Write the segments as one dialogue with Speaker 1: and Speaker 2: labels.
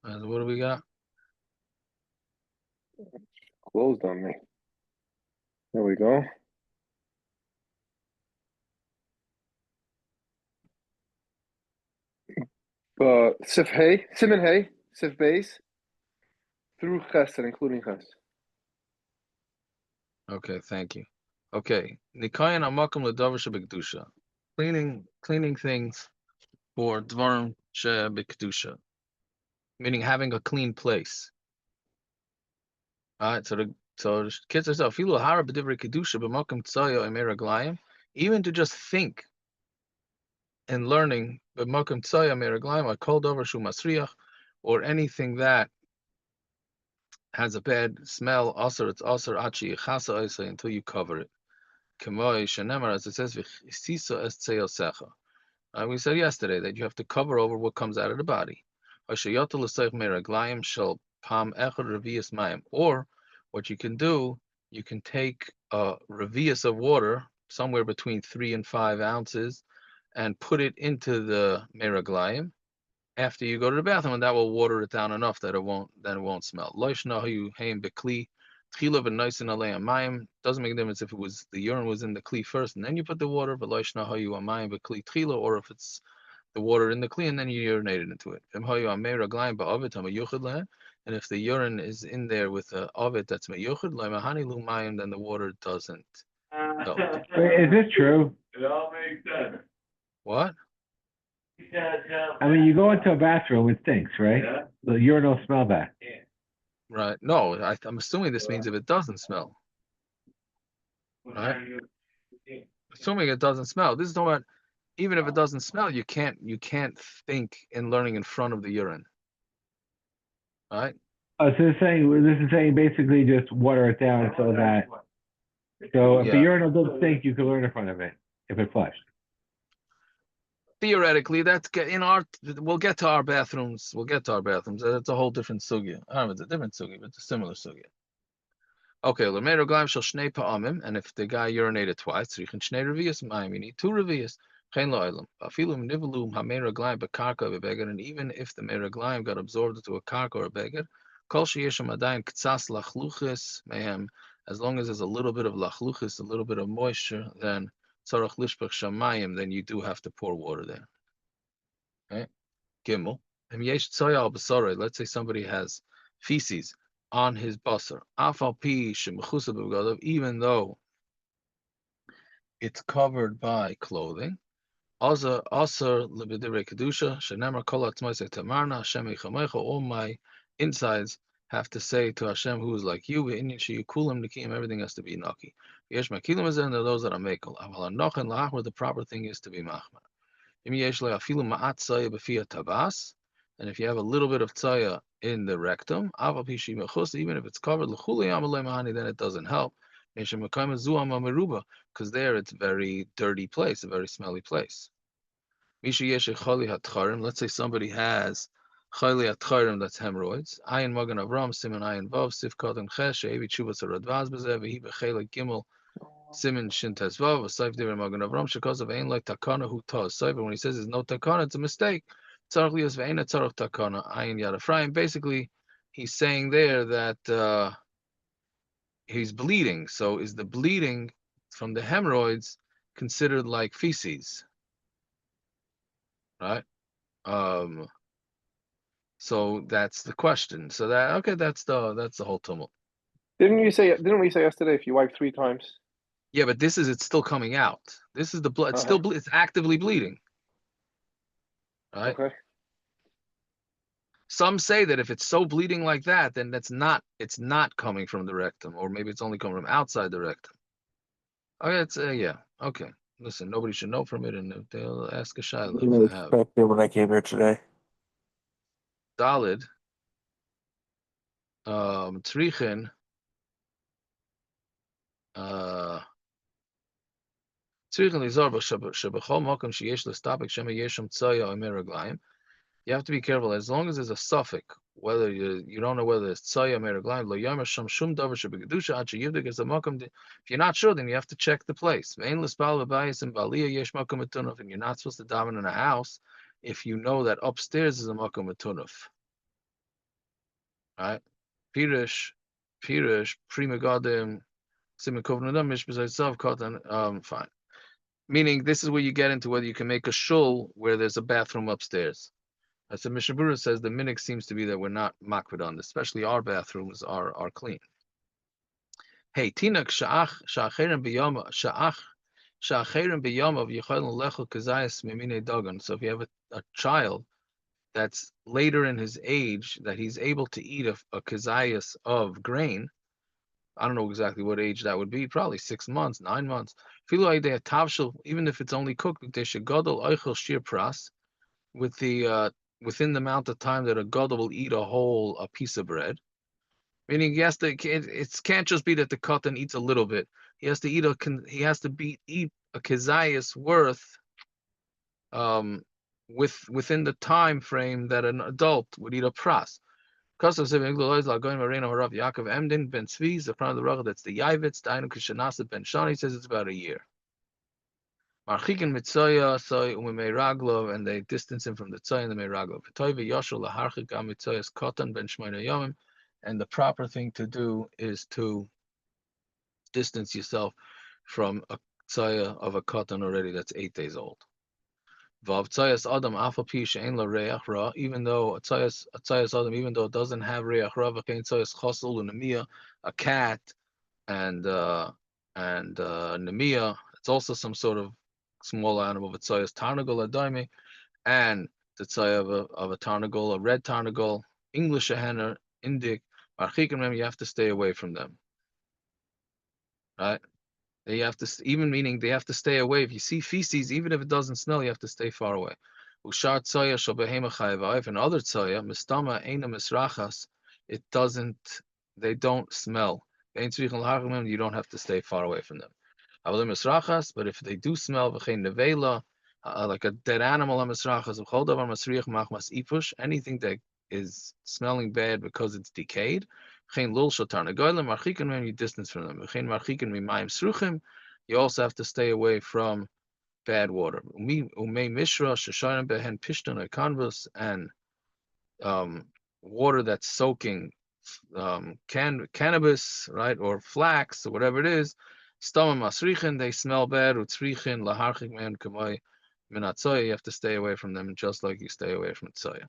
Speaker 1: What do we got?
Speaker 2: Closed on me. There we go. Sif Hay, Simon Hay, Sif Base, through Ches and including Ches.
Speaker 1: Okay, thank you. Okay, Nikayan Amakum Ladavar Shebekdusha. Cleaning things for Dvarim Shebekdusha, meaning having a clean place. All right, so the kids are Filu Hara B'divrei Kedusha B'Makom Tzayo Emeraglayim. Even to just think and learning B'Makom Tzayo Emeraglayim, I called over Shumasriach, or anything that has a bad smell, also it's also Achi Chasa Isa until you cover it. Kemoi Shenemar, as it says, V'chisiso Es Tzeyosecha. We said yesterday that you have to cover over what comes out of the body. Or what you can do, you can take a revius of water, somewhere between 3 and 5 ounces, and put it into the meraglayim after you go to the bathroom, and that will water it down enough that it won't smell. Doesn't make a difference if the urine was in the kli first and then you put the water, but or if it's the water in the kli and then you urinated into it. And if the urine is in there with a ovid that's meyuchad, then the water doesn't help.
Speaker 3: Wait, is this true?
Speaker 4: It all makes sense.
Speaker 1: What?
Speaker 3: I mean, you go into a bathroom, it stinks, right?
Speaker 4: Yeah.
Speaker 3: The urinal smell bad.
Speaker 1: Right. No, I'm assuming this means if it doesn't smell. Right? Assuming it doesn't smell. This is talking about even if it doesn't smell, you can't think in learning in front of the urine. Right?
Speaker 3: So this is saying basically just water it down so if the urinal doesn't stink, you can learn in front of it if it flushed.
Speaker 1: Theoretically, we'll get to our bathrooms. That's a whole different sugya. I don't know if it's a different sugya, but it's a similar sugya. Okay, and if the guy urinated twice, you need 2 revius. And even if the meraglayim got absorbed into a karka or a beged, as long as there's a little bit of lachluchis, a little bit of moisture, then then you do have to pour water there. Okay? Gimel. Let's say somebody has feces on his basar. Even though it's covered by clothing. All my insides have to say to Hashem, who is like you, everything has to be naki. And there are those that are mekel. The proper thing is to be machma. And if you have a little bit of tzaya in the rectum, even if it's covered, then it doesn't help. Because there it's a very dirty place, a very smelly place. Let's say somebody has chali atcharim, that's hemorrhoids. Ayin magen avram, siman ayin vav, sif kodem ches, she'evi tshuvas haradvaz b'zeh, v'hi b'chelik gimel, siman shin tes vav, v'saif divrei magen avram, shekosav ein like takana hu taz. But when he says there's no takana, it's a mistake. Tzarech lias ve'ein tzarech takana, ayin yad Ephraim. Basically, he's saying there that he's bleeding. So is the bleeding from the hemorrhoids considered like feces? Right? So that's the question. So that's the whole tumult.
Speaker 2: Didn't we say yesterday if you wipe 3 times?
Speaker 1: Yeah, but it's still coming out. This is the blood. It's it's actively bleeding. Right?
Speaker 2: Okay.
Speaker 1: Some say that if it's so bleeding like that, then it's not coming from the rectum, or maybe it's only coming from outside the rectum. Okay, it's yeah. Okay. Listen, nobody should know from it, and they'll ask a shayla if I have.
Speaker 5: When I came here today.
Speaker 1: Solid. Trichin. You have to be careful. As long as there's a suffix, whether you don't know whether it's tzaya meraglayim lo yomer sham shum davar shebegedusha ad sheyivdik is a makom. If you're not sure, then you have to check the place. Ve'en l'spal v'bayis and b'aliyah yesh makom etunuf, and you're not supposed to daven in a house if you know that upstairs is a makom etunuf. right? Pirish, Prima Godim, Simakovnadam, Mishbazaisav, Kotan, fine. Meaning, this is where you get into whether you can make a shul where there's a bathroom upstairs. As the Mishnah Berurah says, the minhag seems to be that we're not makpid on this, especially our bathrooms are clean. Hey, Tinak Sha'acherim B'yama Sha'acherim B'yama V'Yichalon Lechel Kazayas Mimine Dogan. So if you have a child that's later in his age that he's able to eat a kazayas of grain, I don't know exactly what age that would be, probably 6 months, 9 months. Even if it's only cooked, they should gadol oichel shir pras with the within the amount of time that a gadol will eat a piece of bread. Meaning he has to, it can't just be that the katan eats a little bit. He has to eat eat a kazayas worth within the time frame that an adult would eat a pras. Because of Yaakov Emdin ben Tzvi, the front of the Racha, that's the Yavitz, Dainu Kishanasa ben Shani, says it's about a year. Marchikin Mitzoya, Soy Umimei Raglov, and they distance him from the Tzoy and the Meiraglov. Toiva Yoshul Laharchik Am Mitzoyas Kotan ben Shmoina Yomim, and the proper thing to do is to distance yourself from a Tzoya of a Kotan already that's 8 days old. Even though a tzayas adam, even though it doesn't have reach ra, a cat and nemia, it's also some sort of small animal. But tzayas tarnagol adaimi, and the tzay of a tarnagol, a red tarnagol, English a henner, Indic, you have to stay away from them, right? They have to, even meaning they have to stay away. If you see feces, even if it doesn't smell, you have to stay far away. Ushar tzoya shobehema chayav. And other tzoya, mistama eina misrachas, it doesn't, they don't smell. You don't have to stay far away from them. Avalim misrachas, but if they do smell, v'chein nevela, like a dead animal, misrachas, v'chodavar masriach machmas ipush, anything that is smelling bad because it's decayed. You distance from them. You also have to stay away from bad water. And water that's soaking cannabis, right, or flax, or whatever it is. They smell bad. You have to stay away from them, just like you stay away from tzoya.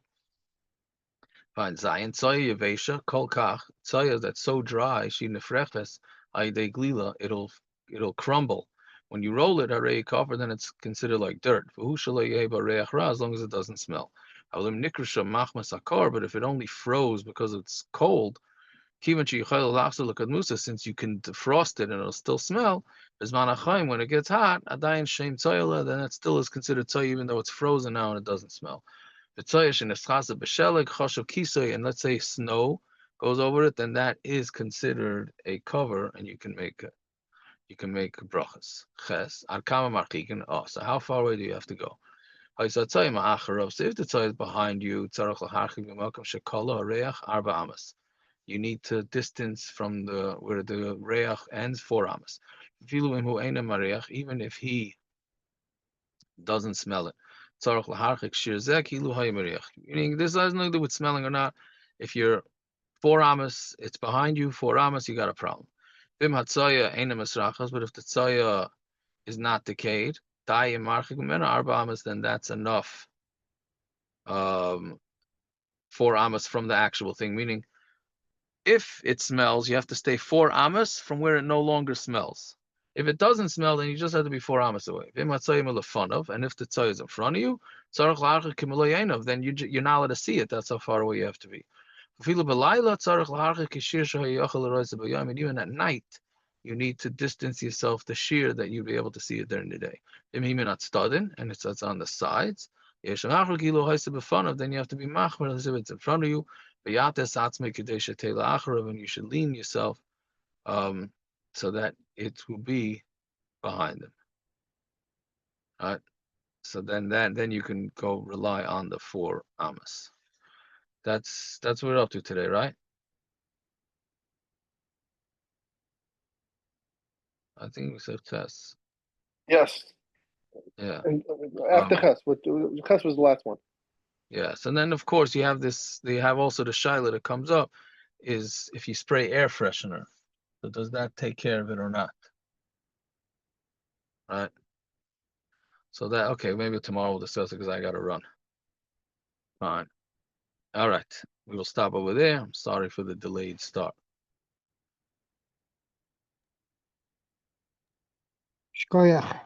Speaker 1: Fine. Zayin tzoya yavesha kol kach tzoya that's so dry she nefreches ayidei glila it'll crumble. When you roll it, harei kafir, then it's considered like dirt. V'hu shaloi yeheba reach ra, as long as it doesn't smell. Avalim nikrusha machmas akar, but if it only froze because it's cold, kivan sheyichayil lachzor lekadmusa, since you can defrost it and it'll still smell. Bizman achayim, when it gets hot, adayin shem tzoyla, then it still is considered tzoy, even though it's frozen now and it doesn't smell. And let's say snow goes over it, then that is considered a cover, and you can make brachas. So how far away do you have to go? So if the tzay is behind you, you need to distance from where the reach ends 4 amas. Even if he doesn't smell it. Meaning, this has nothing to do with smelling or not. If you're 4 amas, it's behind you, 4 amas, you got a problem. But if the tzaya is not decayed, then that's enough. 4 amas from the actual thing. Meaning, if it smells, you have to stay 4 amas from where it no longer smells. If it doesn't smell, then you just have to be 4 amas away. And if the tzay is in front of you, then you're not allowed to see it. That's how far away you have to be. And even at night, you need to distance yourself to shear that you'll be able to see it during the day. And it's on the sides. Then you have to be machmer as if it's in front of you. And you should lean yourself so that it will be behind them. All right. So then you can go rely on the 4 amas. That's what we're up to today, right? I think we said Ches.
Speaker 2: Yes.
Speaker 1: Yeah.
Speaker 2: And after Ches, Ches was the last one.
Speaker 1: Yes, and then of course you have also the shaila that comes up. is if you spray air freshener. So does that take care of it or not? Right. So that, okay, maybe tomorrow we'll discuss it because I got to run. Fine. All right. We will stop over there. I'm sorry for the delayed start.
Speaker 4: Shkoyach.